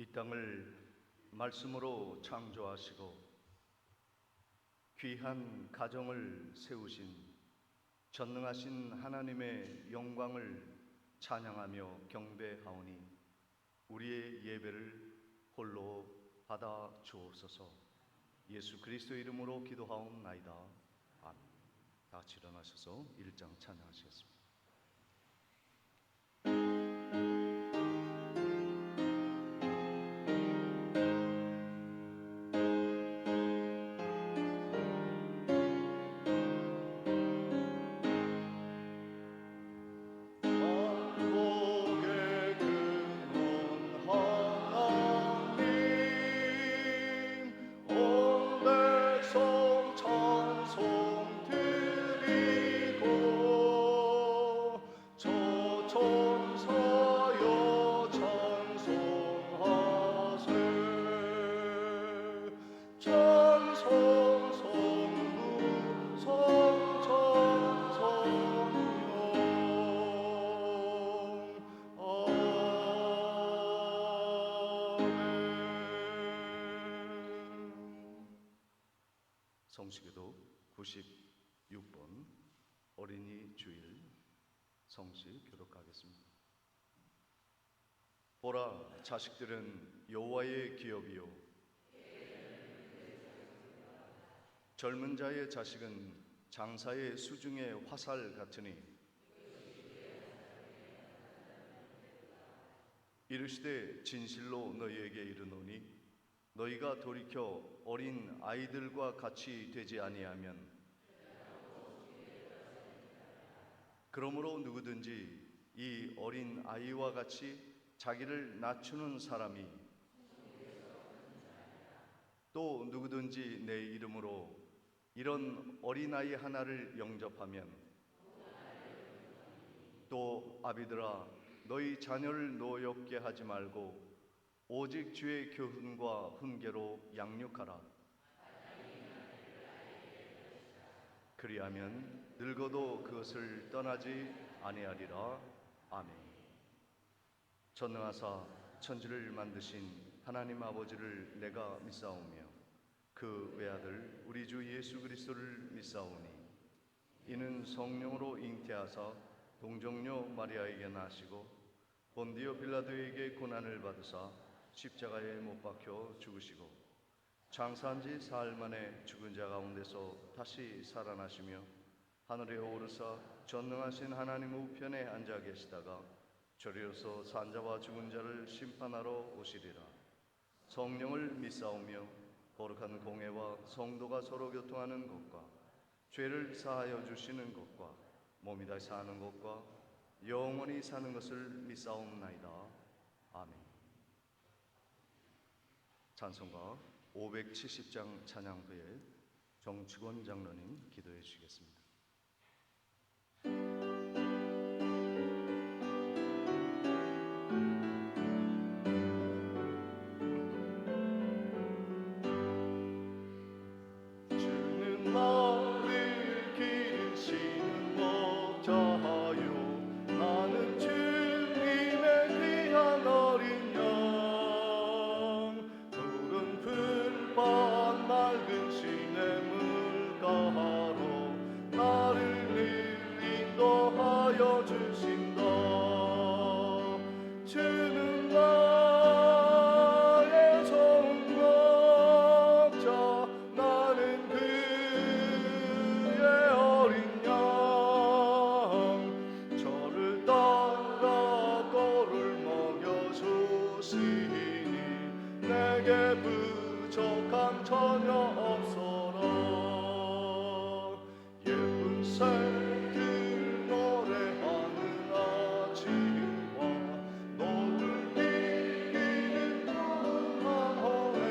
이 땅을 말씀으로 창조하시고 귀한 가정을 세우신 전능하신 하나님의 영광을 찬양하며 경배하오니 우리의 예배를 홀로 받아 주옵소서. 예수 그리스도의 이름으로 기도하옵나이다. 아멘. 다 같이 일어나셔서 1장 찬양하시겠습니다. 성시기도 96번 어린이 주일 성시 교독하겠습니다. 보라, 자식들은 여호와의 기업이요 젊은 자의 자식은 장사의 수중의 화살 같으니 이르시되 진실로 너희에게 이르노니 너희가 돌이켜 어린 아이들과 같이 되지 아니하면 그러므로 누구든지 이 어린 아이와 같이 자기를 낮추는 사람이 또 누구든지 내 이름으로 이런 어린아이 하나를 영접하면 또 아비들아 너희 자녀를 노엽게 하지 말고 오직 주의 교훈과 훈계로 양육하라. 그리하면 늙어도 그것을 떠나지 아니하리라. 아멘. 전능하사 천지를 만드신 하나님 아버지를 내가 믿사오며 그 외아들 우리 주 예수 그리스도를 믿사오니 이는 성령으로 잉태하사 동정녀 마리아에게 나시고 본디오 빌라도에게 고난을 받으사 십자가에 못 박혀 죽으시고 장사한 지 사흘 만에 죽은 자 가운데서 다시 살아나시며 하늘에 오르사 전능하신 하나님 우편에 앉아 계시다가 저리로서 산자와 죽은 자를 심판하러 오시리라. 성령을 믿사오며 거룩한 공회와 성도가 서로 교통하는 것과 죄를 사하여 주시는 것과 몸이 다시 사는 것과 영원히 사는 것을 믿사옵나이다. 아멘. 찬송가 570장 찬양 후에 정치권 장로님 기도해 주시겠습니다. 주는 나를 기르시는 목자요 나는 주님의 귀한 어린 양 푸른 풀밭 맑은 시냇물 가로 나를 늘 인도하여 주신다. 주는 나의 좋은 목자 나는 그의 어린 양 저를 따라 꼴을 먹여주시니 내게 부족함 전혀 없어라. 예쁜 새들 노래하는 아침과 노을 이기는 밤호에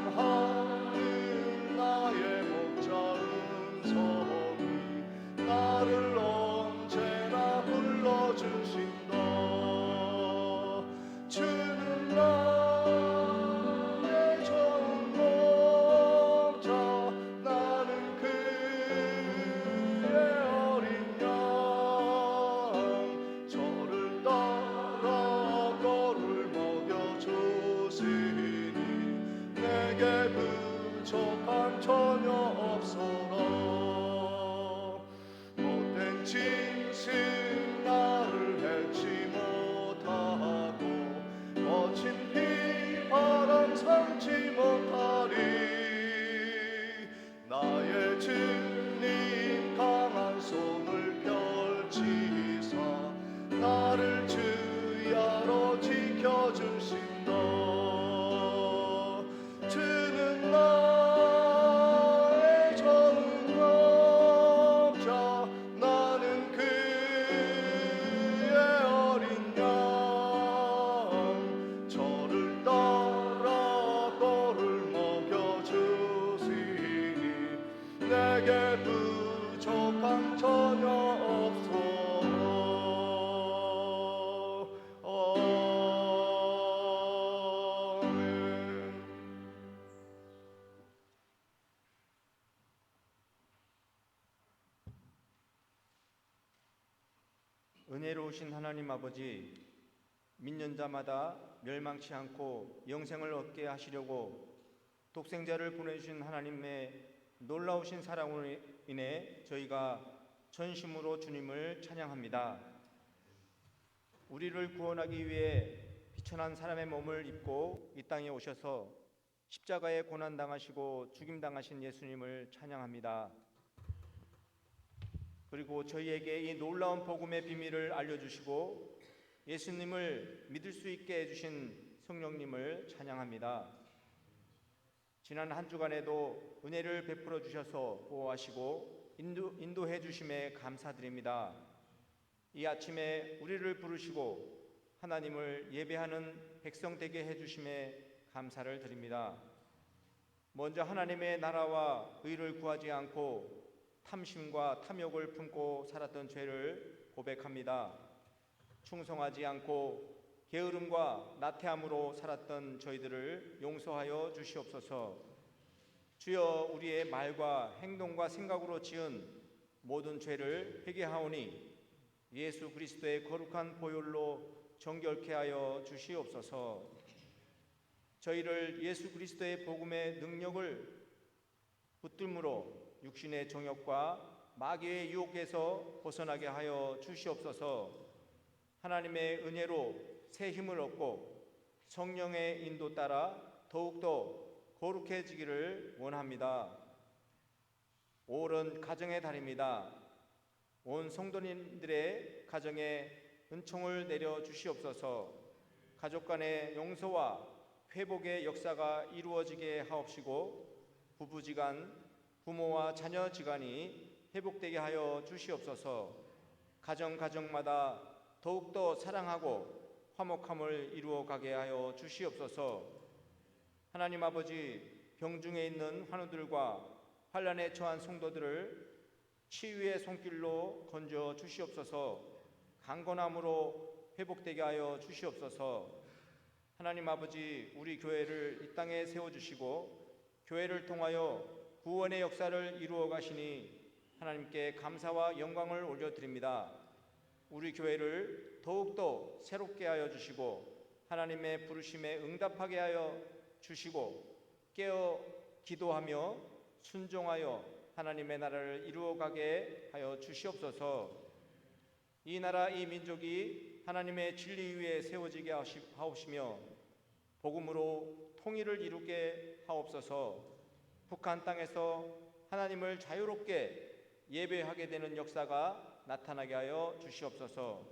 사랑하는 나의 목자 음성이 나를 언제나 불러주신다. 주는 나의 좋은 목자 나는 그의 어린 양 저를 따라 이상 전혀 없소. 아멘. 은혜로우신 하나님 아버지, 믿는 자마다 멸망치 않고 영생을 얻게 하시려고 독생자를 보내주신 하나님의 놀라우신 사랑으로 인해 저희가 전심으로 주님을 찬양합니다. 우리를 구원하기 위해 비천한 사람의 몸을 입고 이 땅에 오셔서 십자가에 고난당하시고 죽임당하신 예수님을 찬양합니다. 그리고 저희에게 이 놀라운 복음의 비밀을 알려주시고 예수님을 믿을 수 있게 해주신 성령님을 찬양합니다. 지난 한 주간에도 은혜를 베풀어 주셔서 보호하시고 인도해 주심에 감사드립니다. 이 아침에 우리를 부르시고 하나님을 예배하는 백성 되게 해주심에 감사를 드립니다. 먼저 하나님의 나라와 의를 구하지 않고 탐심과 탐욕을 품고 살았던 죄를 고백합니다. 충성하지 않고 게으름과 나태함으로 살았던 저희들을 용서하여 주시옵소서. 주여, 우리의 말과 행동과 생각으로 지은 모든 죄를 회개하오니 예수 그리스도의 거룩한 보혈로 정결케 하여 주시옵소서. 저희를 예수 그리스도의 복음의 능력을 붙들므로 육신의 정욕과 마귀의 유혹에서 벗어나게 하여 주시옵소서. 하나님의 은혜로 새 힘을 얻고 성령의 인도 따라 더욱더 거룩해지기를 원합니다. 5월은 가정의 달입니다. 온 성도님들의 가정에 은총을 내려 주시옵소서. 가족 간의 용서와 회복의 역사가 이루어지게 하옵시고 부부지간, 부모와 자녀지간이 회복되게 하여 주시옵소서. 가정마다 더욱더 사랑하고 화목함을 이루어가게 하여 주시옵소서. 하나님 아버지, 병중에 있는 환우들과 환난에 처한 성도들을 치유의 손길로 건져 주시옵소서. 강건함으로 회복되게 하여 주시옵소서. 하나님 아버지, 우리 교회를 이 땅에 세워주시고 교회를 통하여 구원의 역사를 이루어 가시니 하나님께 감사와 영광을 올려드립니다. 우리 교회를 더욱더 새롭게 하여 주시고 하나님의 부르심에 응답하게 하여 주시고 깨어 기도하며 순종하여 하나님의 나라를 이루어가게 하여 주시옵소서. 이 나라 이 민족이 하나님의 진리 위에 세워지게 하옵시며 복음으로 통일을 이루게 하옵소서. 북한 땅에서 하나님을 자유롭게 예배하게 되는 역사가 나타나게 하여 주시옵소서.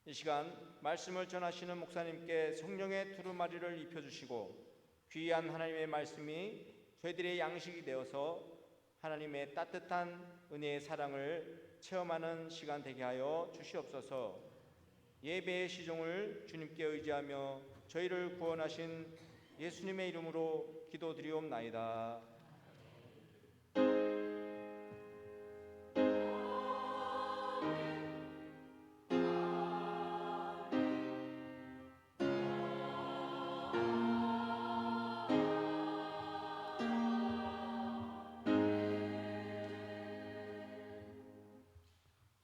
이 시간 말씀을 전하시는 목사님께 성령의 두루마리를 입혀주시고 귀한 하나님의 말씀이 저희들의 양식이 되어서 하나님의 따뜻한 은혜의 사랑을 체험하는 시간 되게 하여 주시옵소서. 예배의 시종을 주님께 의지하며 저희를 구원하신 예수님의 이름으로 기도드리옵나이다.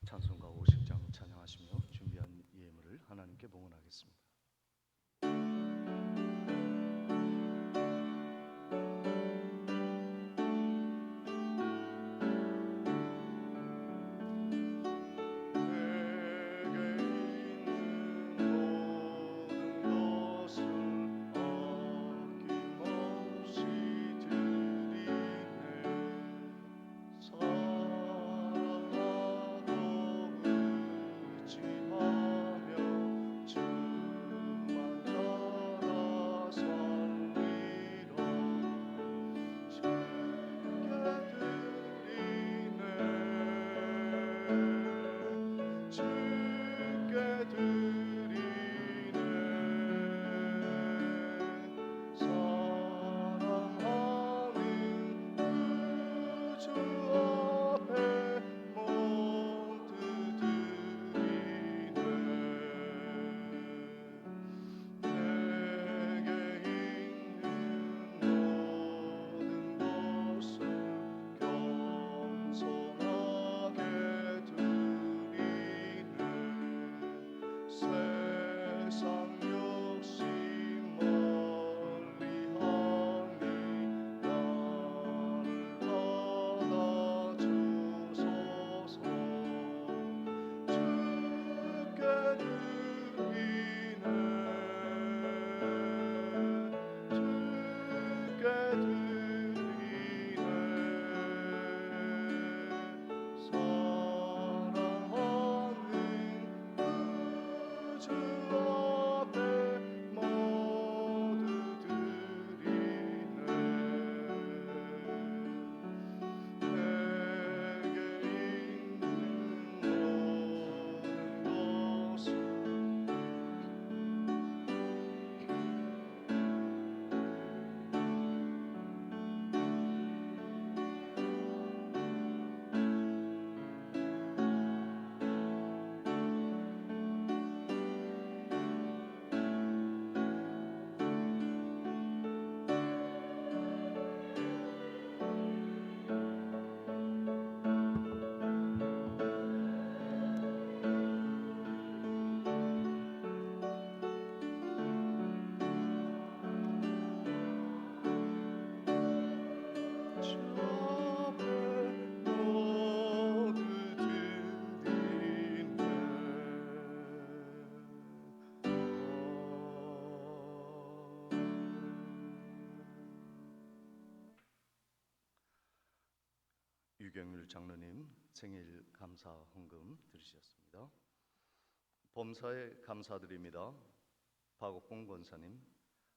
찬송가 50장 찬양하시며 준비한 예물을 하나님께 봉헌하겠습니다. 사랑하고 의지하며 주 유경률 장로님 생일 감사 헌금 드리셨습니다. 범사에 감사드립니다. 박옥봉 권사님,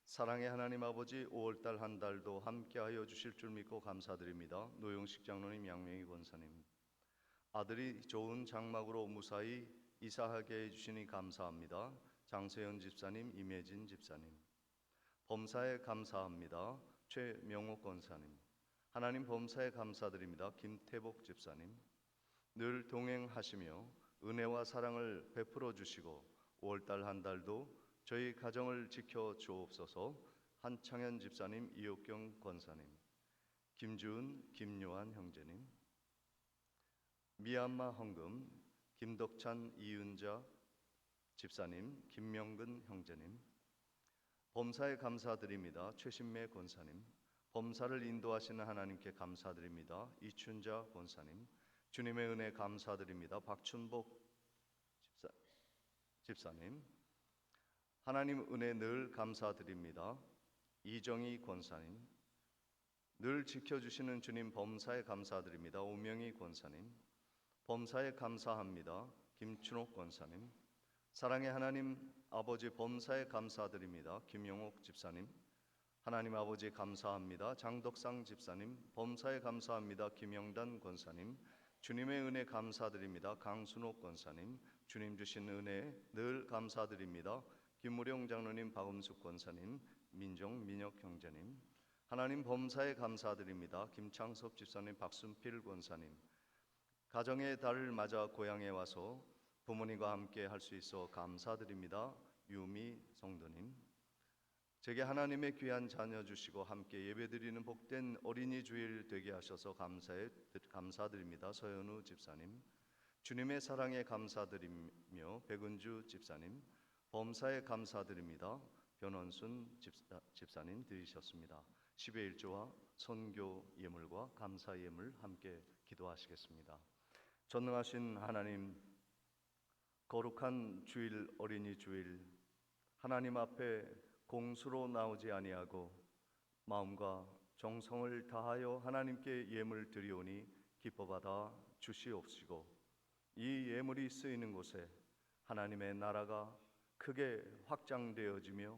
사랑의 하나님 아버지 5월달 한 달도 함께하여 주실 줄 믿고 감사드립니다. 노용식 장로님, 양명희 권사님, 아들이 좋은 장막으로 무사히 이사하게 해주시니 감사합니다. 장세현 집사님, 임혜진 집사님, 범사에 감사합니다. 최명옥 권사님, 하나님 범사에 감사드립니다. 김태복 집사님, 늘 동행하시며 은혜와 사랑을 베풀어 주시고 5월달 한 달도 저희 가정을 지켜 주옵소서. 한창현 집사님, 이옥경 권사님, 김주은, 김요한 형제님, 미얀마 헌금 김덕찬, 이은자 집사님, 김명근 형제님, 범사에 감사드립니다. 최신매 권사님, 범사를 인도하시는 하나님께 감사드립니다. 이춘자 권사님, 주님의 은혜 감사드립니다. 박춘복 집사님, 하나님 은혜 늘 감사드립니다. 이정희 권사님, 늘 지켜주시는 주님 범사에 감사드립니다. 오명희 권사님, 범사에 감사합니다. 김춘옥 권사님, 사랑의 하나님 아버지 범사에 감사드립니다. 김용옥 집사님, 하나님 아버지 감사합니다. 장덕상 집사님, 범사에 감사합니다. 김영단 권사님, 주님의 은혜 감사드립니다. 강순옥 권사님, 주님 주신 은혜 늘 감사드립니다. 김무령 장로님, 박음숙 권사님, 민정, 민혁 형제님, 하나님 범사에 감사드립니다. 김창섭 집사님, 박순필 권사님, 가정의 달을 맞아 고향에 와서 부모님과 함께 할 수 있어 감사드립니다. 유미 성도님, 제게 하나님의 귀한 자녀 주시고 함께 예배드리는 복된 어린이 주일 되게 하셔서 감사드립니다. 서현우 집사님, 주님의 사랑에 감사드리며 백은주 집사님, 범사에 감사드립니다. 변원순 집사님 드리셨습니다. 10의 1조와 선교 예물과 감사 예물 함께 기도하시겠습니다. 전능하신 하나님, 거룩한 주일 어린이 주일 하나님 앞에 공수로 나오지 아니하고 마음과 정성을 다하여 하나님께 예물 드리오니 기뻐받아 주시옵시고, 이 예물이 쓰이는 곳에 하나님의 나라가 크게 확장되어지며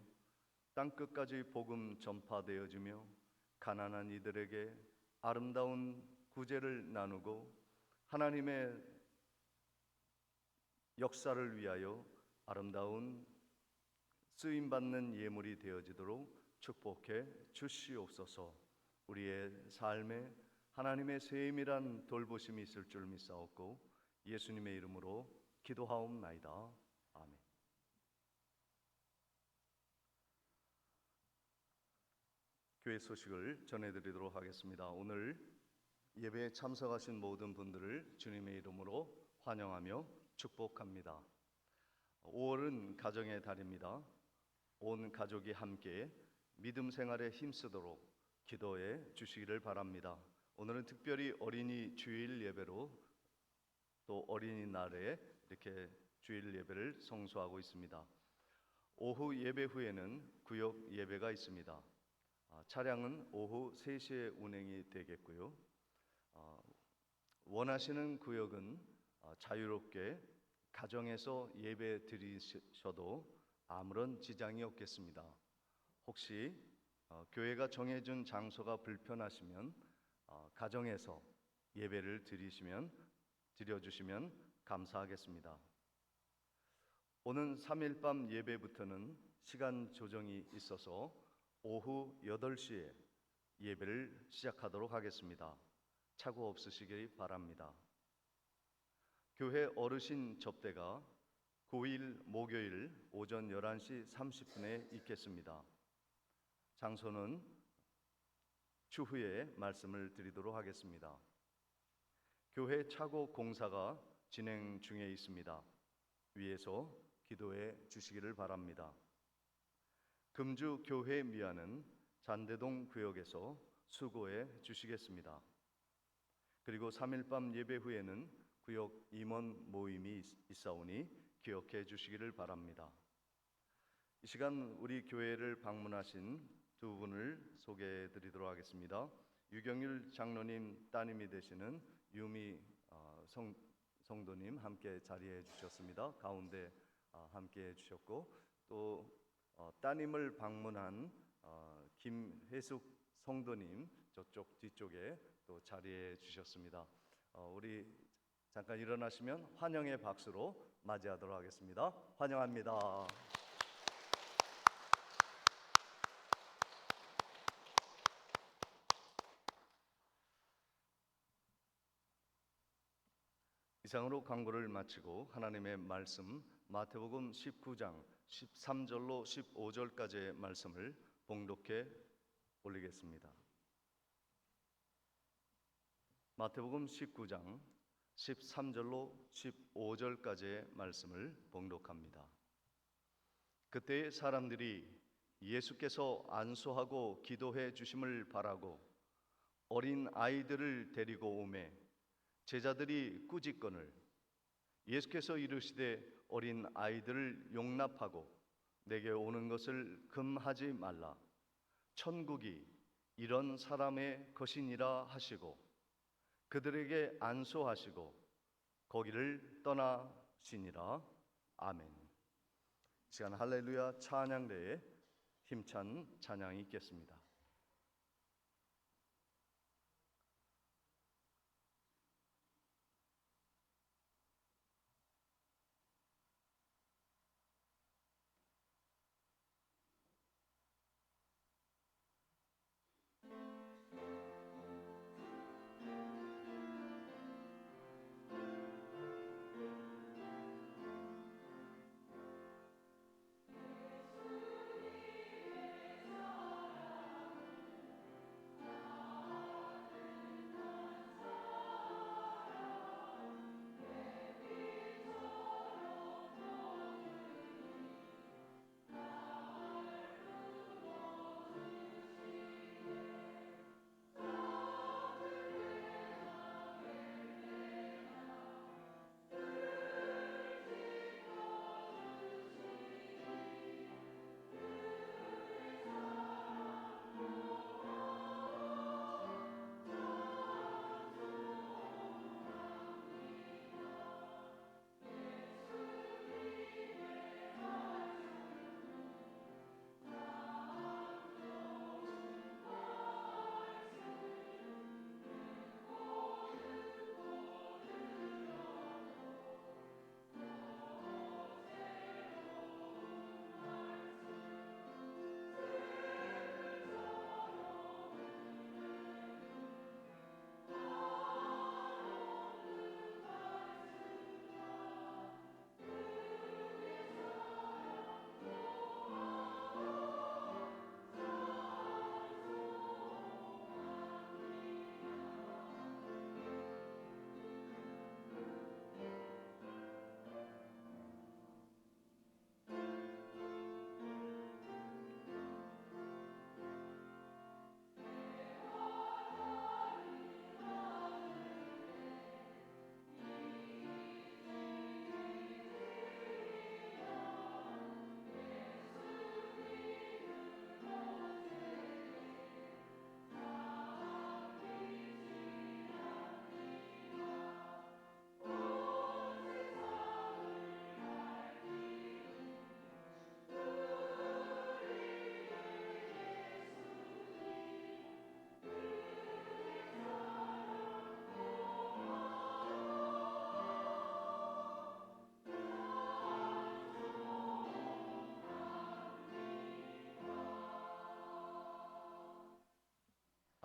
땅끝까지 복음 전파되어지며 가난한 이들에게 아름다운 구제를 나누고 하나님의 역사를 위하여 아름다운 쓰임받는 예물이 되어지도록 축복해 주시옵소서. 우리의 삶에 하나님의 세밀한 돌보심이 있을 줄 믿사옵고 예수님의 이름으로 기도하옵나이다. 아멘. 교회 소식을 전해드리도록 하겠습니다. 오늘 예배에 참석하신 모든 분들을 주님의 이름으로 환영하며 축복합니다. 5월은 가정의 달입니다. 온 가족이 함께 믿음 생활에 힘쓰도록 기도해 주시기를 바랍니다. 오늘은 특별히 어린이 주일 예배로 또 어린이날에 이렇게 주일 예배를 성수하고 있습니다. 오후 예배 후에는 구역 예배가 있습니다. 차량은 오후 3시에 운행이 되겠고요. 원하시는 구역은 자유롭게 가정에서 예배 드리셔도 아무런 지장이 없겠습니다. 혹시 교회가 정해준 장소가 불편하시면 가정에서 예배를 드려주시면 감사하겠습니다. 오는 3일 밤 예배부터는 시간 조정이 있어서 오후 8시에 예배를 시작하도록 하겠습니다. 착오 없으시기 바랍니다. 교회 어르신 접대가 9일 목요일 오전 11시 30분에 있겠습니다. 장소는 추후에 말씀을 드리도록 하겠습니다. 교회 차고 공사가 진행 중에 있습니다. 위에서 기도해 주시기를 바랍니다. 금주 교회 미화는 잔대동 구역에서 수고해 주시겠습니다. 그리고 3일 밤 예배 후에는 구역 임원 모임이 있사오니 기억해 주시기를 바랍니다. 이 시간 우리 교회를 방문하신 두 분을 소개해 드리도록 하겠습니다. 유경률 장로님 따님이 되시는 유미 성도님 함께 자리해 주셨습니다. 가운데 함께 해 주셨고 또 따님을 방문한 김혜숙 성도님 저쪽 뒤쪽에 또 자리해 주셨습니다. 우리 잠깐 일어나시면 환영의 박수로 맞이하도록 하겠습니다. 환영합니다. 이상으로 광고를 마치고 하나님의 말씀 마태복음 19장 13절로 15절까지의 말씀을 봉독해 올리겠습니다. 마태복음 19장 13절로 15절까지의 말씀을 봉독합니다. 그때 사람들이 예수께서 안수하고 기도해 주심을 바라고 어린 아이들을 데리고 오매 제자들이 꾸짖거늘 예수께서 이르시되 어린 아이들을 용납하고 내게 오는 것을 금하지 말라. 천국이 이런 사람의 것이니라 하시고 그들에게 안수하시고 거기를 떠나시니라. 아멘. 이 시간 할렐루야 찬양대에 힘찬 찬양이 있겠습니다.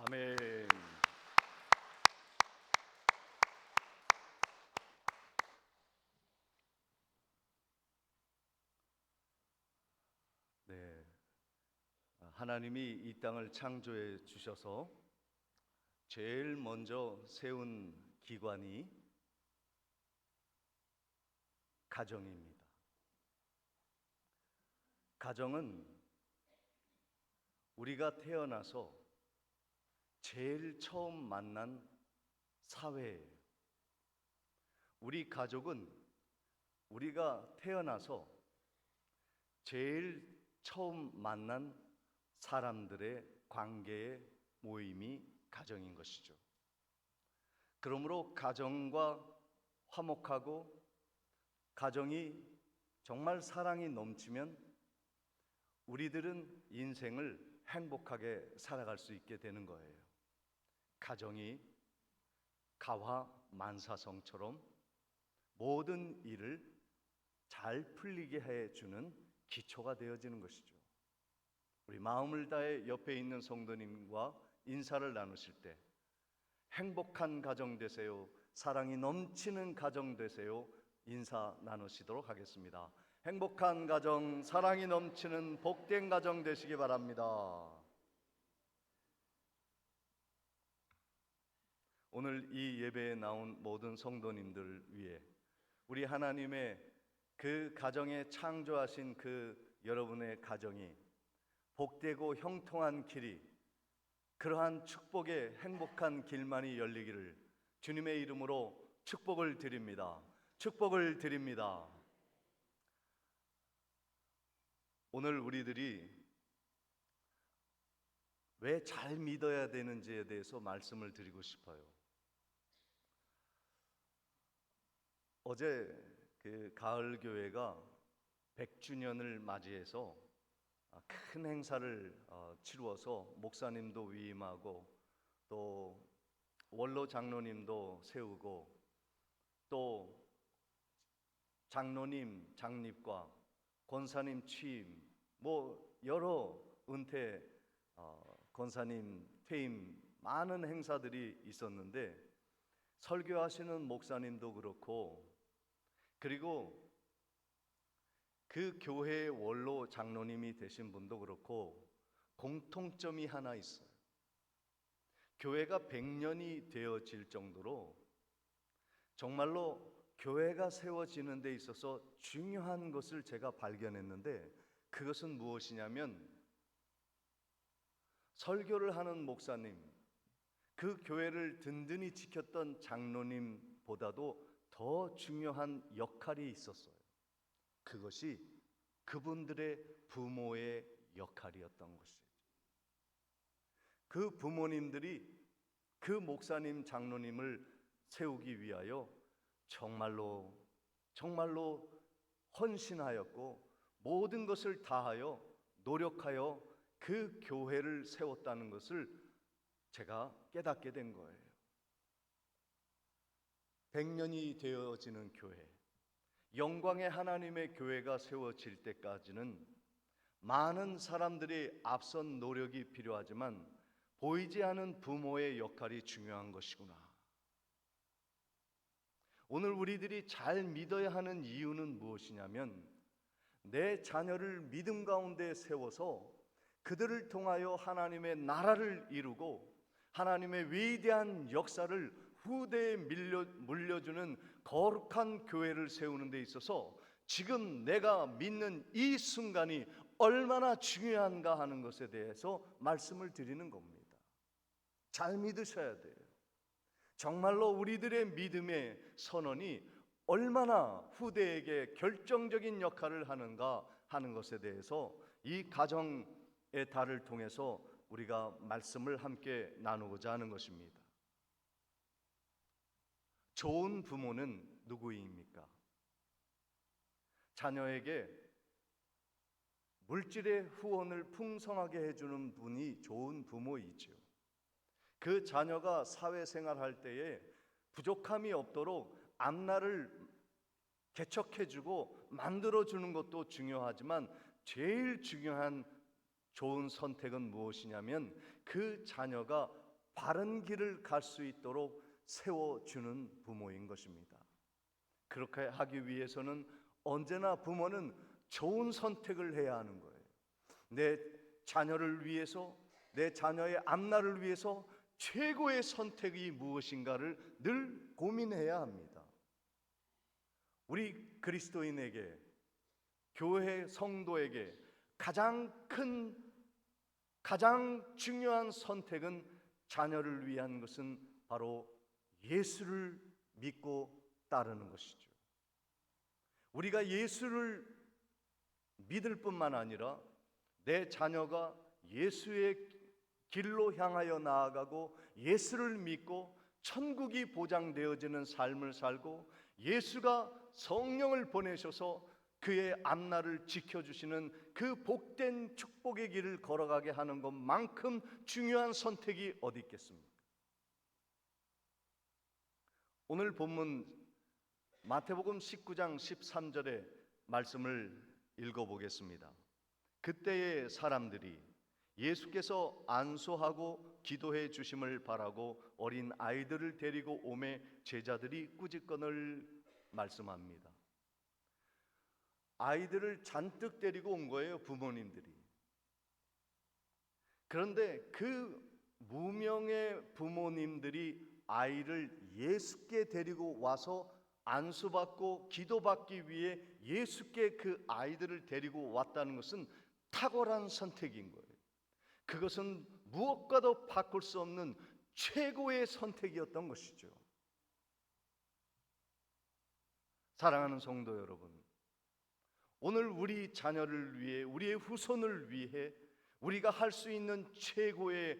아멘. 네, 하나님이 이 땅을 창조해 주셔서 제일 먼저 세운 기관이 가정입니다. 가정은 우리가 태어나서 제일 처음 만난 사회예요. 우리 가족은 우리가 태어나서 제일 처음 만난 사람들의 관계의 모임이 가정인 것이죠. 그러므로 가정과 화목하고 가정이 정말 사랑이 넘치면 우리들은 인생을 행복하게 살아갈 수 있게 되는 거예요. 가정이 가화 만사성처럼 모든 일을 잘 풀리게 해주는 기초가 되어지는 것이죠. 우리 마음을 다해 옆에 있는 성도님과 인사를 나누실 때 행복한 가정 되세요, 사랑이 넘치는 가정 되세요, 인사 나누시도록 하겠습니다. 행복한 가정, 사랑이 넘치는 복된 가정 되시기 바랍니다. 오늘 이 예배에 나온 모든 성도님들 위해 우리 하나님의 그 가정에 창조하신 그 여러분의 가정이 복되고 형통한 길이, 그러한 축복의 행복한 길만이 열리기를 주님의 이름으로 축복을 드립니다. 축복을 드립니다. 오늘 우리들이 왜 잘 믿어야 되는지에 대해서 말씀을 드리고 싶어요. 어제 그 가을 교회가 100주년을 맞이해서 큰 행사를 치루어서 목사님도 위임하고 또 원로 장로님도 세우고 또 장로님 장립과 권사님 취임, 뭐 여러 은퇴 권사님 퇴임, 많은 행사들이 있었는데 설교하시는 목사님도 그렇고, 그리고 그 교회의 원로 장로님이 되신 분도 그렇고 공통점이 하나 있어요. 교회가 100년이 되어질 정도로 정말로 교회가 세워지는 데 있어서 중요한 것을 제가 발견했는데, 그것은 무엇이냐면 설교를 하는 목사님, 그 교회를 든든히 지켰던 장로님보다도 더 중요한 역할이 있었어요. 그것이 그분들의 부모의 역할이었던 것이죠. 그 부모님들이 그 목사님, 장로님을 세우기 위하여 정말로 헌신하였고 모든 것을 다하여 노력하여 그 교회를 세웠다는 것을 제가 깨닫게 된 거예요. 100년이 되어지는 교회, 영광의 하나님의 교회가 세워질 때까지는 많은 사람들이 앞선 노력이 필요하지만 보이지 않은 부모의 역할이 중요한 것이구나. 오늘 우리들이 잘 믿어야 하는 이유는 무엇이냐면, 내 자녀를 믿음 가운데 세워서 그들을 통하여 하나님의 나라를 이루고 하나님의 위대한 역사를 후대에 물려주는 거룩한 교회를 세우는 데 있어서 지금 내가 믿는 이 순간이 얼마나 중요한가 하는 것에 대해서 말씀을 드리는 겁니다. 잘 믿으셔야 돼요. 정말로 우리들의 믿음의 선언이 얼마나 후대에게 결정적인 역할을 하는가 하는 것에 대해서 이 가정의 달을 통해서 우리가 말씀을 함께 나누고자 하는 것입니다. 좋은 부모는 누구입니까? 자녀에게 물질의 후원을 풍성하게 해주는 분이 좋은 부모이죠. 그 자녀가 사회생활할 때에 부족함이 없도록 앞날을 개척해주고 만들어주는 것도 중요하지만 제일 중요한 좋은 선택은 무엇이냐면 그 자녀가 바른 길을 갈 수 있도록 세워주는 부모인 것입니다. 그렇게 하기 위해서는 언제나 부모는 좋은 선택을 해야 하는 거예요. 내 자녀를 위해서, 내 자녀의 앞날을 위해서 최고의 선택이 무엇인가를 늘 고민해야 합니다. 우리 그리스도인에게, 교회 성도에게 가장 중요한 선택은, 자녀를 위한 것은 바로 예수를 믿고 따르는 것이죠. 우리가 예수를 믿을 뿐만 아니라 내 자녀가 예수의 길로 향하여 나아가고 예수를 믿고 천국이 보장되어지는 삶을 살고 예수가 성령을 보내셔서 그의 앞날을 지켜주시는 그 복된 축복의 길을 걸어가게 하는 것만큼 중요한 선택이 어디 있겠습니까? 오늘 본문 마태복음 19장 13절의 말씀을 읽어보겠습니다. 그때의 사람들이 예수께서 안수하고 기도해 주심을 바라고 어린 아이들을 데리고 오매 제자들이 꾸짖건을 말씀합니다. 아이들을 잔뜩 데리고 온 거예요, 부모님들이. 그런데 그 무명의 부모님들이 아이를 예수께 데리고 와서 안수받고 기도받기 위해 예수께 그 아이들을 데리고 왔다는 것은 탁월한 선택인 거예요. 그것은 무엇과도 바꿀 수 없는 최고의 선택이었던 것이죠. 사랑하는 성도 여러분, 오늘 우리 자녀를 위해, 우리의 후손을 위해 우리가 할 수 있는 최고의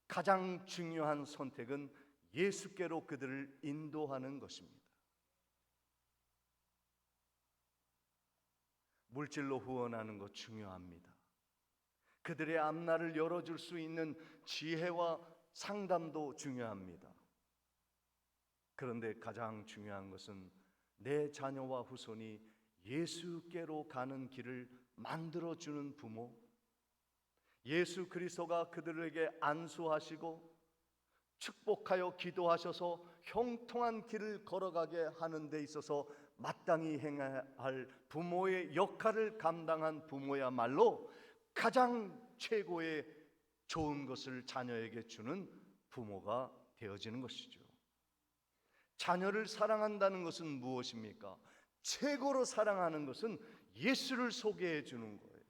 가장 중요한 선택은 예수께로 그들을 인도하는 것입니다. 물질로 후원하는 것 중요합니다. 그들의 앞날을 열어줄 수 있는 지혜와 상담도 중요합니다. 그런데 가장 중요한 것은 내 자녀와 후손이 예수께로 가는 길을 만들어주는 부모, 예수 그리스도가 그들에게 안수하시고 축복하여 기도하셔서 형통한 길을 걸어가게 하는 데 있어서 마땅히 행해야 할 부모의 역할을 감당한 부모야말로 가장 최고의 좋은 것을 자녀에게 주는 부모가 되어지는 것이죠. 자녀를 사랑한다는 것은 무엇입니까? 최고로 사랑하는 것은 예수를 소개해 주는 거예요.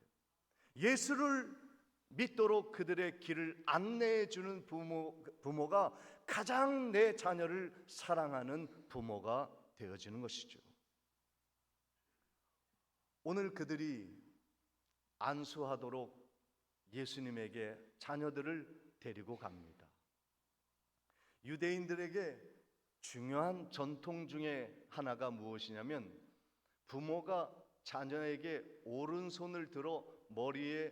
예수를 믿도록 그들의 길을 안내해 주는 부모가 가장 내 자녀를 사랑하는 부모가 되어지는 것이죠. 오늘 그들이 안수하도록 예수님에게 자녀들을 데리고 갑니다. 유대인들에게 중요한 전통 중에 하나가 무엇이냐면 부모가 자녀에게 오른손을 들어 머리에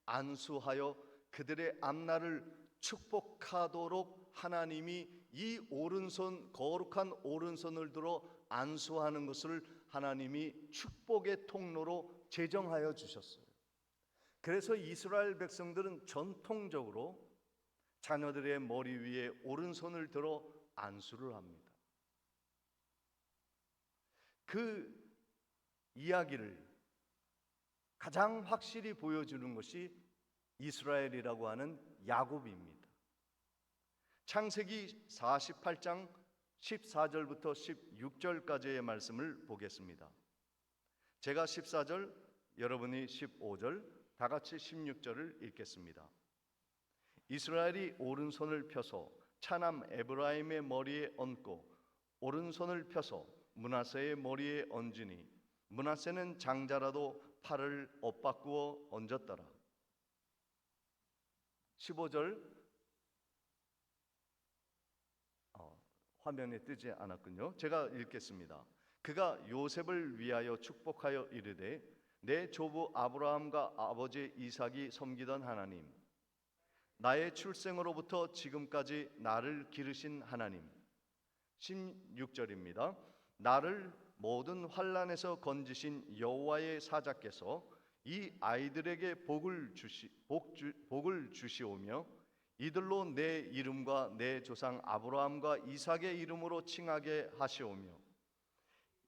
안수하여 그들의 앞날을 축복하도록 하나님이 이 오른손, 거룩한 오른손을 들어 안수하는 것을 하나님이 축복의 통로로 제정하여 주셨어요. 그래서 이스라엘 백성들은 전통적으로 자녀들의 머리 위에 오른손을 들어 안수를 합니다. 그 이야기를 가장 확실히 보여주는 것이 이스라엘이라고 하는 야곱입니다. 창세기 48장 14절부터 16절까지의 말씀을 보겠습니다. 제가 14절, 여러분이 15절, 다 같이 16절을 읽겠습니다. 이스라엘이 오른손을 펴서 차남 에브라임의 머리에 얹고 오른손을 펴서 므낫세의 머리에 얹으니 므낫세는 장자라도 팔을 엇바꾸어 얹었더라. 15절 화면에 뜨지 않았군요. 제가 읽겠습니다. 그가 요셉을 위하여 축복하여 이르되 내 조부 아브라함과 아버지 이삭이 섬기던 하나님, 나의 출생으로부터 지금까지 나를 기르신 하나님. 16절입니다. 나를 모든 환난에서 건지신 여호와의 사자께서 이 아이들에게 복을 주시오며 이들로 내 이름과 내 조상 아브라함과 이삭의 이름으로 칭하게 하시오며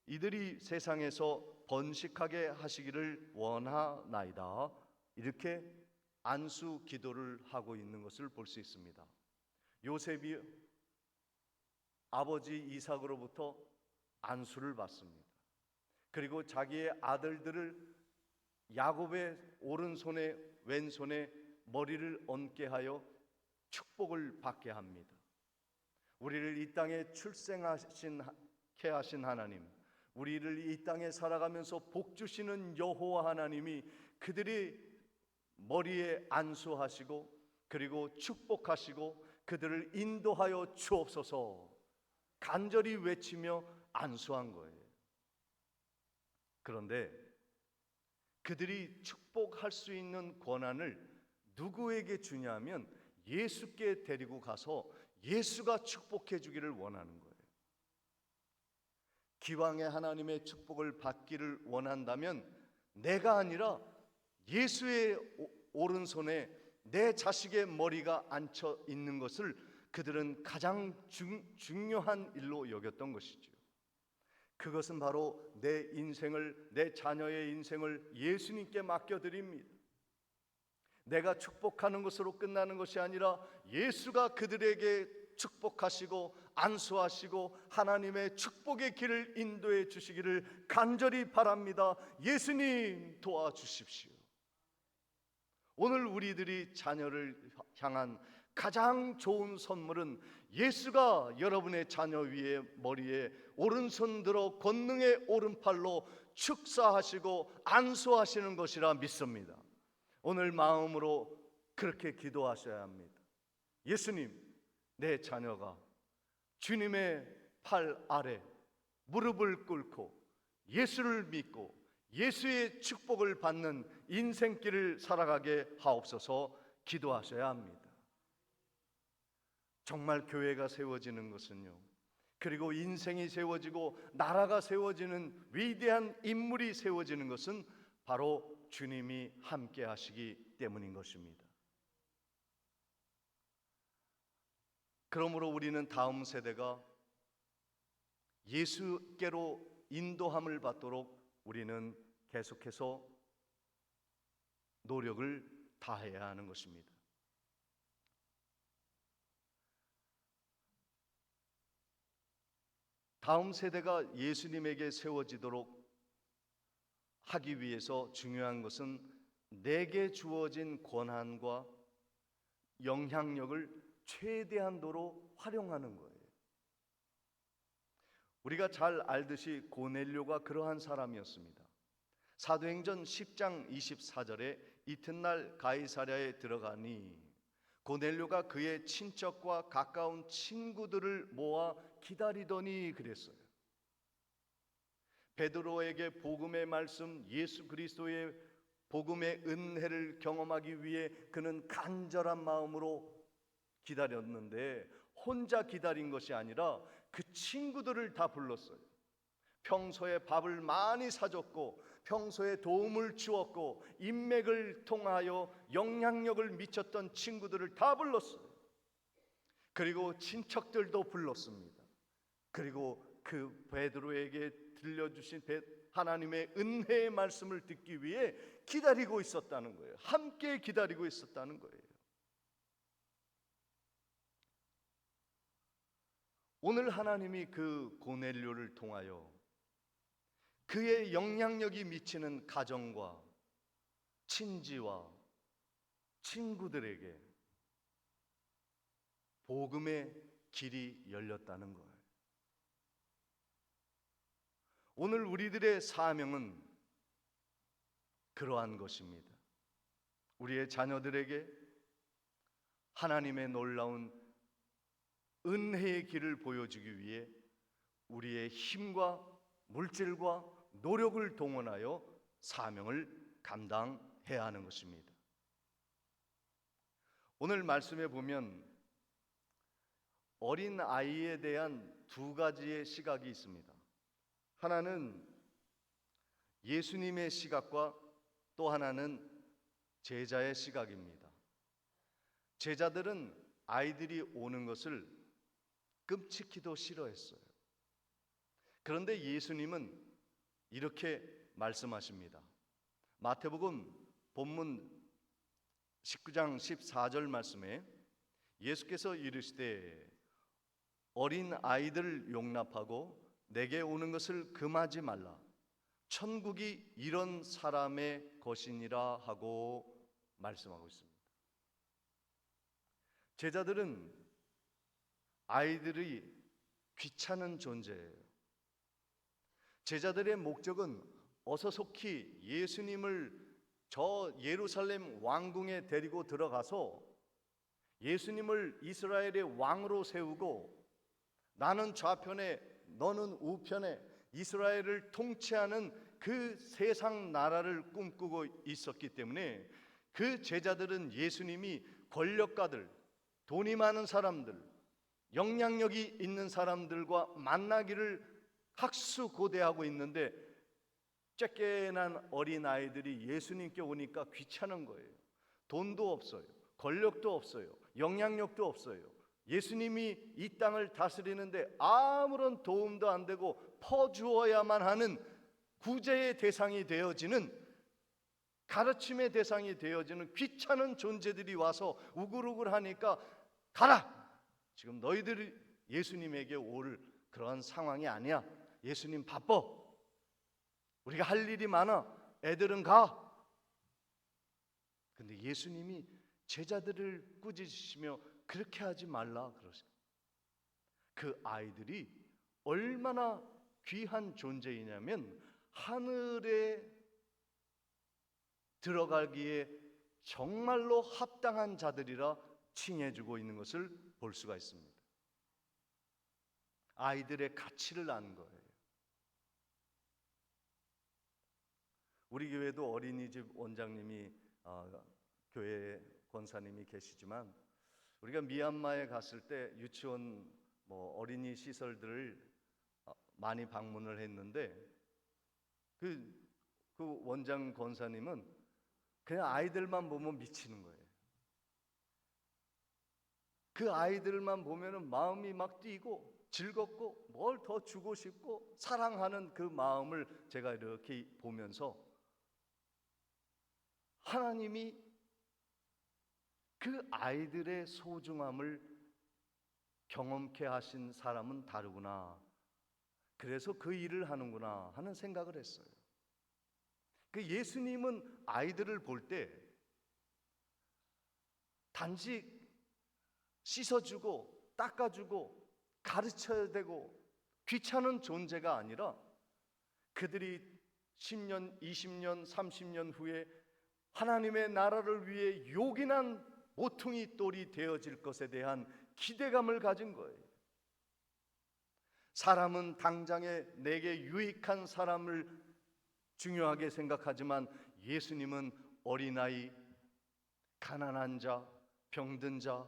이들이 세상에서 번식하게 하시기를 원하나이다. 이렇게 안수 기도를 하고 있는 것을 볼 수 있습니다. 요셉이 아버지 이삭으로부터 안수를 받습니다. 그리고 자기의 아들들을 야곱의 오른손에 왼손에 머리를 얹게 하여 축복을 받게 합니다. 우리를 이 땅에 출생하게 하신 하나님, 우리를 이 땅에 살아가면서 복 주시는 여호와 하나님이 그들이 머리에 안수하시고 그리고 축복하시고 그들을 인도하여 주옵소서 간절히 외치며 안수한 거예요. 그런데 그들이 축복할 수 있는 권한을 누구에게 주냐면 예수께 데리고 가서 예수가 축복해 주기를 원하는 거예요. 기왕에 하나님의 축복을 받기를 원한다면 내가 아니라 예수의 오른손에 내 자식의 머리가 앉혀 있는 것을 그들은 가장 중요한 일로 여겼던 것이죠. 그것은 바로 내 인생을, 내 자녀의 인생을 예수님께 맡겨드립니다. 내가 축복하는 것으로 끝나는 것이 아니라 예수가 그들에게 축복하시고 안수하시고 하나님의 축복의 길을 인도해 주시기를 간절히 바랍니다. 예수님 도와주십시오. 오늘 우리들이 자녀를 향한 가장 좋은 선물은 예수가 여러분의 자녀 위에 머리에 오른손 들어 권능의 오른팔로 축사하시고 안수하시는 것이라 믿습니다. 오늘 마음으로 그렇게 기도하셔야 합니다. 예수님, 내 자녀가 주님의 팔 아래 무릎을 꿇고 예수를 믿고 예수의 축복을 받는 인생길을 살아가게 하옵소서 기도하셔야 합니다. 정말 교회가 세워지는 것은요, 그리고 인생이 세워지고 나라가 세워지는 위대한 인물이 세워지는 것은 바로 주님이 함께 하시기 때문인 것입니다. 그러므로 우리는 다음 세대가 예수께로 인도함을 받도록 우리는 계속해서 노력을 다해야 하는 것입니다. 다음 세대가 예수님에게 세워지도록 하기 위해서 중요한 것은 내게 주어진 권한과 영향력을 최대한도로 활용하는 거예요. 우리가 잘 알듯이 고넬료가 그러한 사람이었습니다. 사도행전 10장 24절에 이튿날 가이사랴에 들어가니 고넬료가 그의 친척과 가까운 친구들을 모아 기다리더니 그랬어요. 베드로에게 복음의 말씀, 예수 그리스도의 복음의 은혜를 경험하기 위해 그는 간절한 마음으로 기다렸는데 혼자 기다린 것이 아니라 그 친구들을 다 불렀어요. 평소에 밥을 많이 사줬고 평소에 도움을 주었고 인맥을 통하여 영향력을 미쳤던 친구들을 다 불렀어요. 그리고 친척들도 불렀습니다. 그리고 그 베드로에게 들려주신 하나님의 은혜의 말씀을 듣기 위해 기다리고 있었다는 거예요. 함께 기다리고 있었다는 거예요. 오늘 하나님이 그 고넬료를 통하여 그의 영향력이 미치는 가정과 친지와 친구들에게 복음의 길이 열렸다는 거예요. 오늘 우리들의 사명은 그러한 것입니다. 우리의 자녀들에게 하나님의 놀라운 은혜의 길을 보여주기 위해 우리의 힘과 물질과 노력을 동원하여 사명을 감당해야 하는 것입니다. 오늘 말씀에 보면 어린 아이에 대한 두 가지의 시각이 있습니다. 하나는 예수님의 시각과 또 하나는 제자의 시각입니다. 제자들은 아이들이 오는 것을 끔찍히도 싫어했어요. 그런데 예수님은 이렇게 말씀하십니다. 마태복음 본문 19장 14절 말씀에 예수께서 이르시되 어린 아이들을 용납하고 내게 오는 것을 금하지 말라. 천국이 이런 사람의 것이니라 하고 말씀하고 있습니다. 제자들은 아이들이 귀찮은 존재예요. 제자들의 목적은 어서 속히 예수님을 저 예루살렘 왕궁에 데리고 들어가서 예수님을 이스라엘의 왕으로 세우고 나는 좌편에 너는 우편에 이스라엘을 통치하는 그 세상 나라를 꿈꾸고 있었기 때문에 그 제자들은 예수님이 권력가들, 돈이 많은 사람들, 영향력이 있는 사람들과 만나기를 학수고대하고 있는데 쬐깨난 어린아이들이 예수님께 오니까 귀찮은 거예요. 돈도 없어요. 권력도 없어요. 영향력도 없어요. 예수님이 이 땅을 다스리는데 아무런 도움도 안 되고 퍼주어야만 하는 구제의 대상이 되어지는, 가르침의 대상이 되어지는 귀찮은 존재들이 와서 우글우글 하니까 가라! 지금 너희들이 예수님에게 올 그러한 상황이 아니야. 예수님 바빠. 우리가 할 일이 많아. 애들은 가. 근데 예수님이 제자들을 꾸짖으시며 그렇게 하지 말라 그러세요. 그 아이들이 얼마나 귀한 존재이냐면 하늘에 들어가기에 정말로 합당한 자들이라 칭해주고 있는 것을 볼 수가 있습니다. 아이들의 가치를 아는 거예요. 우리 교회도 어린이집 원장님이 교회 권사님이 계시지만 우리가 미얀마에 갔을 때 유치원 어린이 시설들을 많이 방문을 했는데 그 원장 권사님은 그냥 아이들만 보면 미치는 거예요. 그 아이들만 보면은 마음이 막 뛰고 즐겁고 뭘 더 주고 싶고 사랑하는 그 마음을 제가 이렇게 보면서 하나님이 그 아이들의 소중함을 경험케 하신 사람은 다르구나. 그래서 그 일을 하는구나 하는 생각을 했어요. 그 예수님은 아이들을 볼 때 단지 씻어주고 닦아주고 가르쳐야 되고 귀찮은 존재가 아니라 그들이 10년, 20년, 30년 후에 하나님의 나라를 위해 요긴한 모퉁이 돌이 되어질 것에 대한 기대감을 가진 거예요. 사람은 당장에 내게 유익한 사람을 중요하게 생각하지만 예수님은 어린아이, 가난한 자, 병든 자,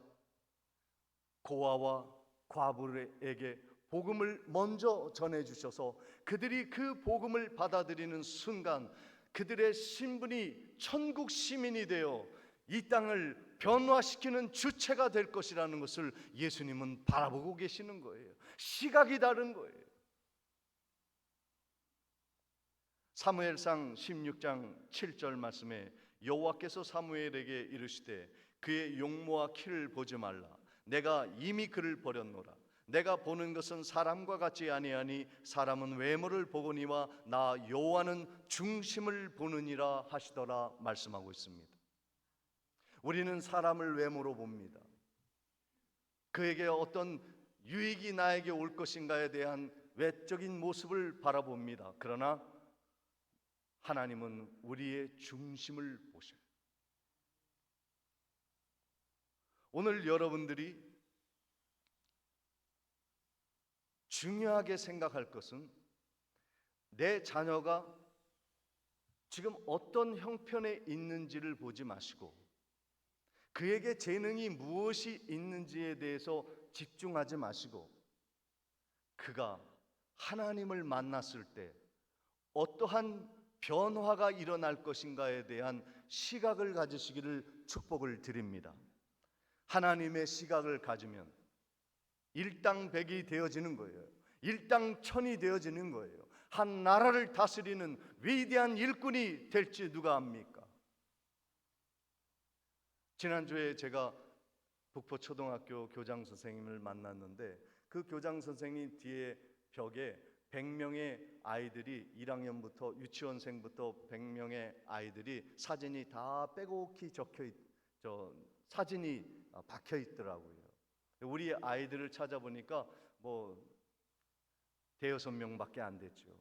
고아와 과부에게 복음을 먼저 전해주셔서 그들이 그 복음을 받아들이는 순간 그들의 신분이 천국 시민이 되어 이 땅을 변화시키는 주체가 될 것이라는 것을 예수님은 바라보고 계시는 거예요. 시각이 다른 거예요. 사무엘상 16장 7절 말씀에 여호와께서 사무엘에게 이르시되 그의 용모와 키를 보지 말라. 내가 이미 그를 버렸노라. 내가 보는 것은 사람과 같지 아니하니 사람은 외모를 보거니와 나 여호와는 중심을 보느니라 하시더라 말씀하고 있습니다. 우리는 사람을 외모로 봅니다. 그에게 어떤 유익이 나에게 올 것인가에 대한 외적인 모습을 바라봅니다. 그러나 하나님은 우리의 중심을 보셔요. 오늘 여러분들이 중요하게 생각할 것은 내 자녀가 지금 어떤 형편에 있는지를 보지 마시고 그에게 재능이 무엇이 있는지에 대해서 집중하지 마시고 그가 하나님을 만났을 때 어떠한 변화가 일어날 것인가에 대한 시각을 가지시기를 축복을 드립니다. 하나님의 시각을 가지면 일당백이 되어지는 거예요. 일당천이 되어지는 거예요. 한 나라를 다스리는 위대한 일꾼이 될지 누가 압니까? 지난주에 제가 북포초등학교 교장 선생님을 만났는데 그 교장 선생님 뒤에 벽에 100명의 아이들이 1학년부터 유치원생부터 100명의 아이들이 사진이 다 빼곡히 사진이 박혀 있더라고요. 우리 아이들을 찾아보니까 대여섯 명밖에 안 됐죠.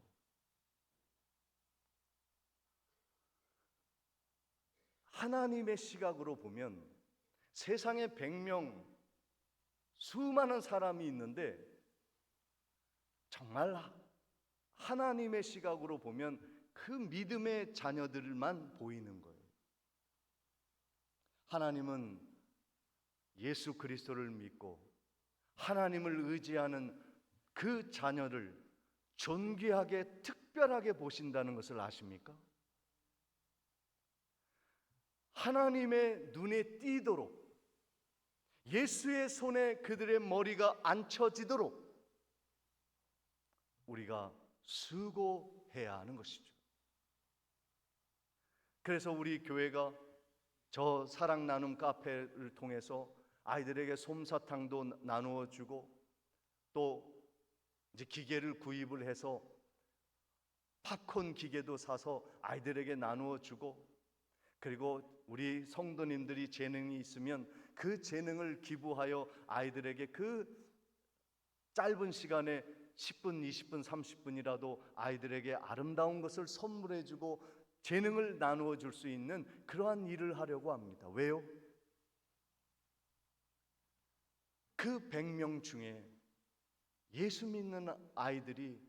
하나님의 시각으로 보면 세상에 100명 수많은 사람이 있는데 정말 하나님의 시각으로 보면 그 믿음의 자녀들만 보이는 거예요. 하나님은 예수 그리스도를 믿고 하나님을 의지하는 그 자녀를 존귀하게 특별하게 보신다는 것을 아십니까? 하나님의 눈에 띄도록 예수의 손에 그들의 머리가 앉혀지도록 우리가 수고해야 하는 것이죠. 그래서 우리 교회가 저 사랑 나눔 카페를 통해서 아이들에게 솜사탕도 나누어 주고 또 이제 기계를 구입을 해서 팝콘 기계도 사서 아이들에게 나누어 주고, 그리고 우리 성도님들이 재능이 있으면 그 재능을 기부하여 아이들에게 그 짧은 시간에 10분, 20분, 30분이라도 아이들에게 아름다운 것을 선물해 주고 재능을 나누어 줄 수 있는 그러한 일을 하려고 합니다. 왜요? 그 100명 중에 예수 믿는 아이들이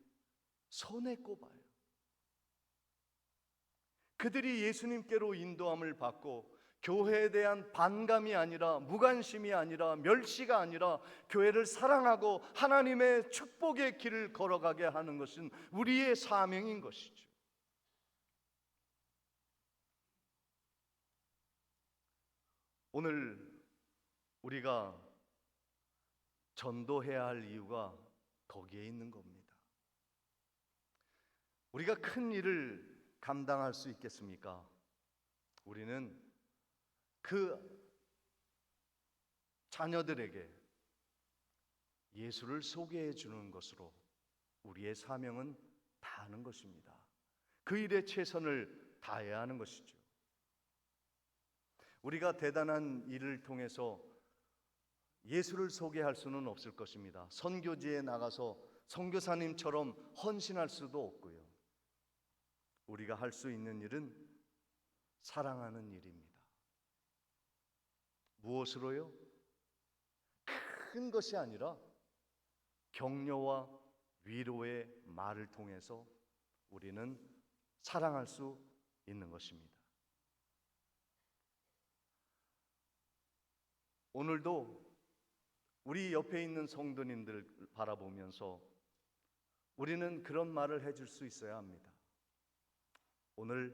손에 꼽아요. 그들이 예수님께로 인도함을 받고 교회에 대한 반감이 아니라, 무관심이 아니라, 멸시가 아니라 교회를 사랑하고 하나님의 축복의 길을 걸어가게 하는 것은 우리의 사명인 것이죠. 오늘 우리가 전도해야 할 이유가 거기에 있는 겁니다. 우리가 큰 일을 감당할 수 있겠습니까? 우리는 그 자녀들에게 예수를 소개해 주는 것으로 우리의 사명은 다하는 것입니다. 그 일에 최선을 다해야 하는 것이죠. 우리가 대단한 일을 통해서 예수를 소개할 수는 없을 것입니다. 선교지에 나가서 선교사님처럼 헌신할 수도 없고요. 우리가 할 수 있는 일은 사랑하는 일입니다. 무엇으로요? 큰 것이 아니라 격려와 위로의 말을 통해서 우리는 사랑할 수 있는 것입니다. 오늘도 우리 옆에 있는 성도님들 바라보면서 우리는 그런 말을 해줄 수 있어야 합니다. 오늘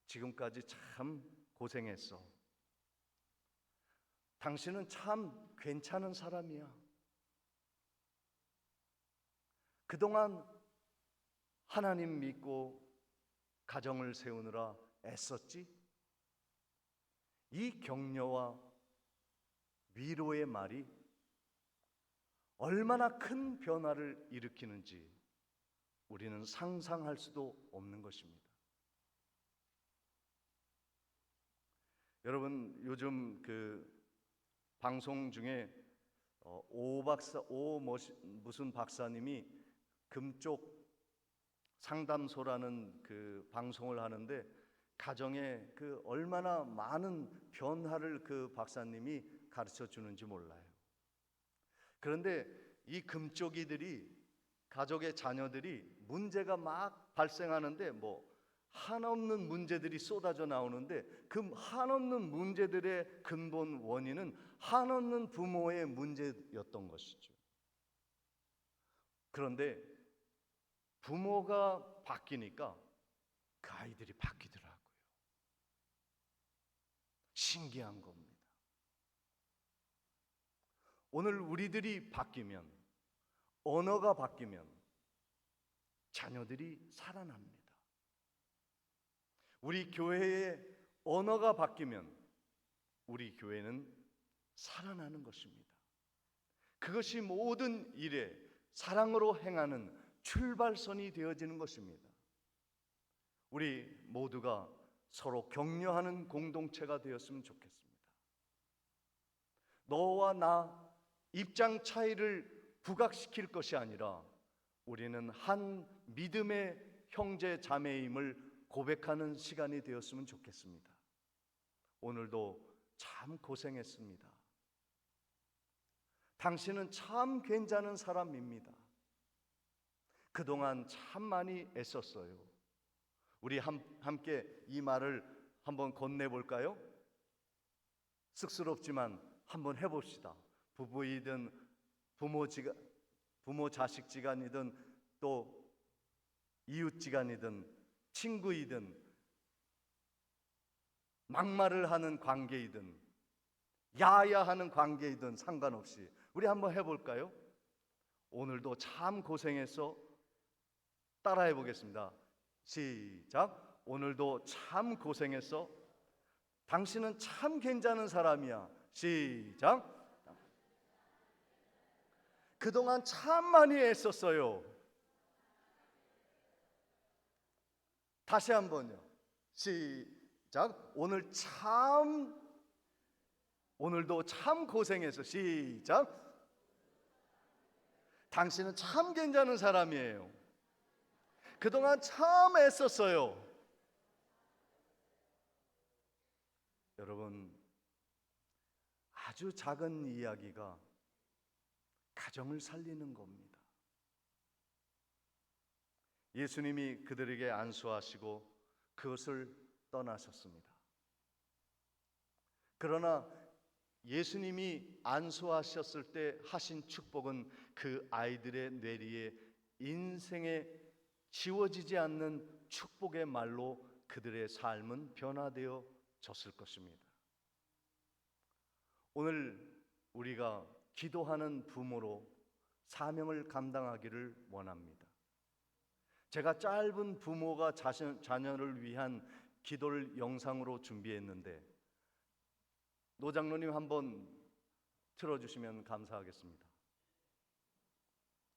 지금까지 참 고생했어. 당신은 참 괜찮은 사람이야. 그동안 하나님 믿고 가정을 세우느라 애썼지? 이 격려와 위로의 말이 얼마나 큰 변화를 일으키는지 우리는 상상할 수도 없는 것입니다. 여러분, 요즘 그 방송 중에 무슨 박사님이 금쪽 상담소라는 그 방송을 하는데 가정에 그 얼마나 많은 변화를 그 박사님이 가르쳐 주는지 몰라요. 그런데 이 금쪽이들이, 가족의 자녀들이 문제가 막 발생하는데 한없는 문제들이 쏟아져 나오는데 그 한없는 문제들의 근본 원인은 한없는 부모의 문제였던 것이죠. 그런데 부모가 바뀌니까 그 아이들이 바뀌더라고요. 신기한 겁니다. 오늘 우리들이 바뀌면, 언어가 바뀌면 자녀들이 살아납니다. 우리 교회의 언어가 바뀌면 우리 교회는 살아나는 것입니다. 그것이 모든 일에 사랑으로 행하는 출발선이 되어지는 것입니다. 우리 모두가 서로 격려하는 공동체가 되었으면 좋겠습니다. 너와 나 입장 차이를 부각시킬 것이 아니라 우리는 한 믿음의 형제 자매임을 고백하는 시간이 되었으면 좋겠습니다. 오늘도 참 고생했습니다. 당신은 참 괜찮은 사람입니다. 그동안 참 많이 애썼어요. 우리 함께 이 말을 한번 건네볼까요? 쑥스럽지만 한번 해봅시다. 부부이든 부모 자식지간이든 또 이웃지간이든 친구이든 막말을 하는 관계이든 야야하는 관계이든 상관없이 우리 한번 해볼까요? 오늘도 참 고생해서 따라해 보겠습니다. 시작. 오늘도 참 고생했어. 당신은 참 괜찮은 사람이야. 시작. 그동안 참 많이 애썼어요. 다시 한번요. 시작. 오늘도 참 고생했어. 시작. 당신은 참 괜찮은 사람이에요. 그동안 참 애썼어요. 여러분, 아주 작은 이야기가 가정을 살리는 겁니다. 예수님이 그들에게 안수하시고 그것을 떠나셨습니다. 그러나 예수님이 안수하셨을 때 하신 축복은 그 아이들의 뇌리에 인생에 지워지지 않는 축복의 말로 그들의 삶은 변화되어 졌을 것입니다. 오늘 우리가 기도하는 부모로 사명을 감당하기를 원합니다. 제가 짧은 부모가 자녀를 위한 기도를 영상으로 준비했는데 노 장로님 한번 틀어주시면 감사하겠습니다.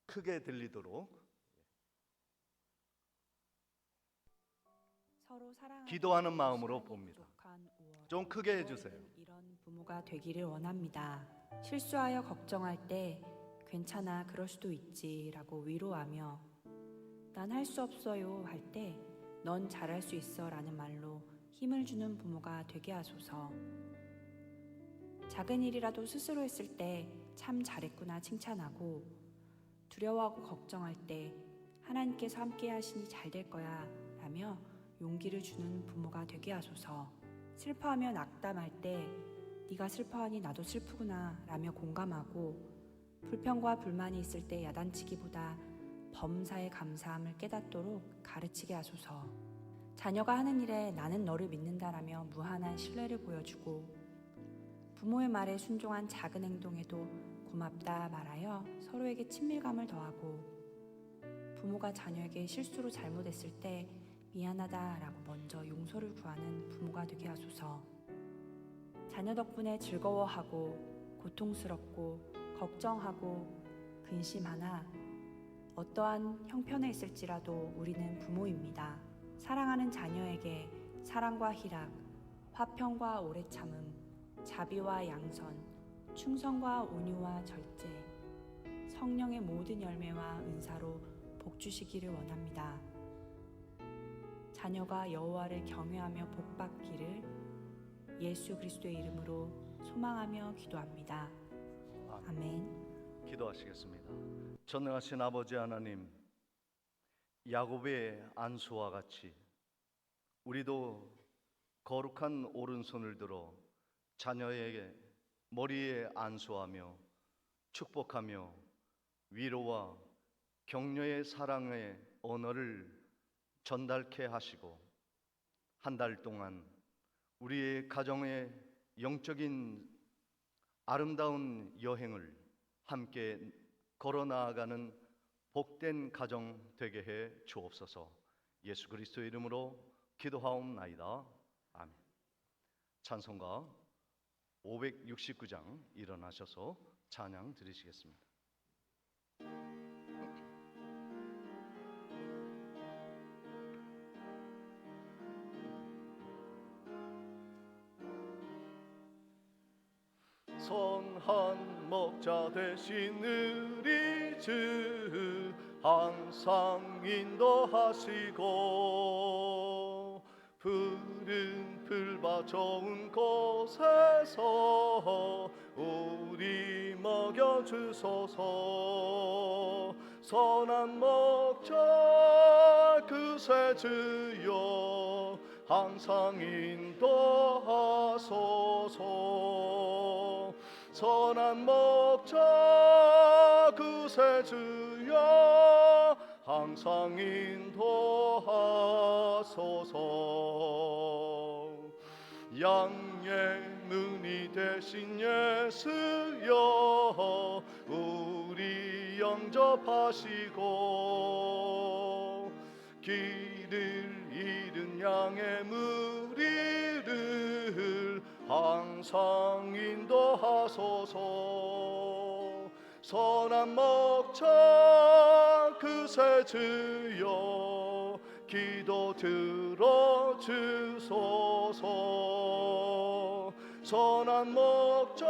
크게 들리도록. 서로 사랑하는 기도하는 마음으로 시간이 봅니다. 부족한 5월. 좀 크게 해주세요. 5월은 이런 부모가 되기를 원합니다. 실수하여 걱정할 때 괜찮아 그럴 수도 있지라고 위로하며 난 할 수 없어요 할 때 넌 잘할 수 있어 라는 말로 힘을 주는 부모가 되게 하소서. 작은 일이라도 스스로 했을 때 참 잘했구나 칭찬하고 두려워하고 걱정할 때 하나님께서 함께 하시니 잘 될 거야 라며 용기를 주는 부모가 되게 하소서. 슬퍼하며 낙담할 때 네가 슬퍼하니 나도 슬프구나 라며 공감하고 불평과 불만이 있을 때 야단치기보다 범사에 감사함을 깨닫도록 가르치게 하소서. 자녀가 하는 일에 나는 너를 믿는다라며 무한한 신뢰를 보여주고 부모의 말에 순종한 작은 행동에도 고맙다 말하여 서로에게 친밀감을 더하고 부모가 자녀에게 실수로 잘못했을 때 미안하다라고 먼저 용서를 구하는 부모가 되게 하소서. 자녀 덕분에 즐거워하고 고통스럽고 걱정하고 근심하나 어떠한 형편에 있을지라도 우리는 부모입니다. 사랑하는 자녀에게 사랑과 희락, 화평과 오래 참음, 자비와 양선, 충성과 온유와 절제, 성령의 모든 열매와 은사로 복 주시기를 원합니다. 자녀가 여호와를 경외하며 복받기를 예수 그리스도의 이름으로 소망하며 기도합니다. 아멘. 기도하시겠습니다. 전능하신 아버지 하나님, 야곱의 안수와 같이 우리도 거룩한 오른손을 들어 자녀에게 머리에 안수하며 축복하며 위로와 격려의 사랑의 언어를 전달케 하시고 한 달 동안 우리의 가정의 영적인 아름다운 여행을 함께 걸어 나아가는 복된 가정 되게 해 주옵소서. 예수 그리스도의 이름으로 기도하옵나이다. 아멘. 찬송가 569장 일어나셔서 찬양 드리시겠습니다. 선한 목자 되신 우리 주 항상 인도하시고 푸른 풀밭 좋은 곳에서 우리 먹여주소서. 선한 목자 그새 주여 항상 인도하소서. 선한 목자 그새 주여 항상 인도하소서. 양의 눈이 되신 예수여 우리 영접하시고 길을 잃은 양의 무리를 항상 인도하소서. 선한 목자 그새 주여 기도 들어주소서. 선한 목자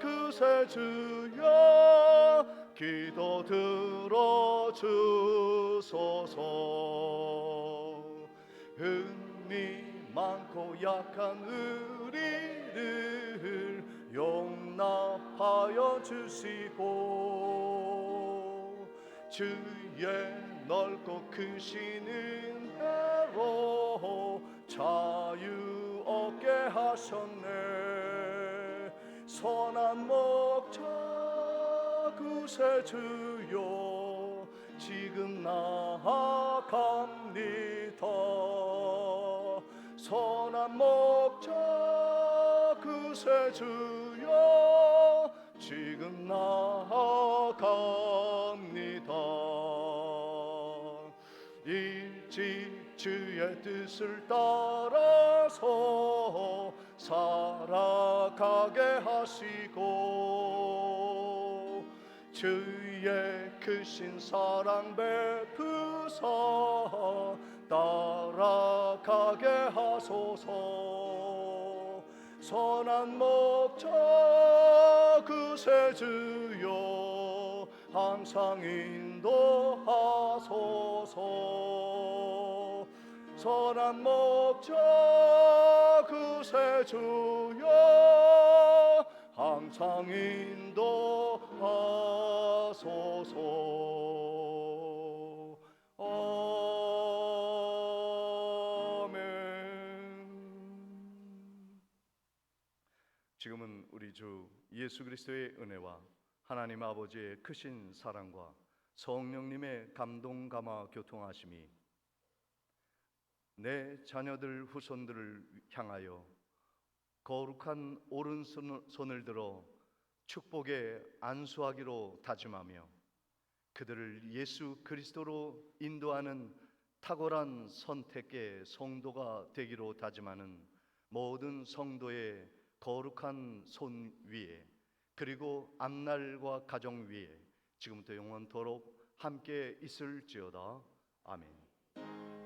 그새 주여 기도 들어주소서. 은이 많고 약한 우리를 용납하여 주시고 주의 넓고 크신 은혜로 자유 얻게 하셨네. 선한 목자 그새 주여 지금 나아갑니다. 선한 목자 그새 주여 지금 나아갑니다. 일찍 주의 뜻을 따라서 살아가게 하시고 주의 크신 사랑 베푸사 따라가게 하소서. 선한 목자 그새 주여 항상 인도하소서. 선한 목자 그새 주여 항상 인도하소서. 아멘. 지금은 우리 주 예수 그리스도의 은혜와 하나님 아버지의 크신 사랑과 성령님의 감동 감화 교통하심이 내 자녀들 후손들을 향하여 거룩한 오른손을 들어 축복에 안수하기로 다짐하며 그들을 예수 그리스도로 인도하는 탁월한 선택의 성도가 되기로 다짐하는 모든 성도의 거룩한 손 위에 그리고 앞날과 가정 위에 지금부터 영원토록 함께 있을지어다. 아멘.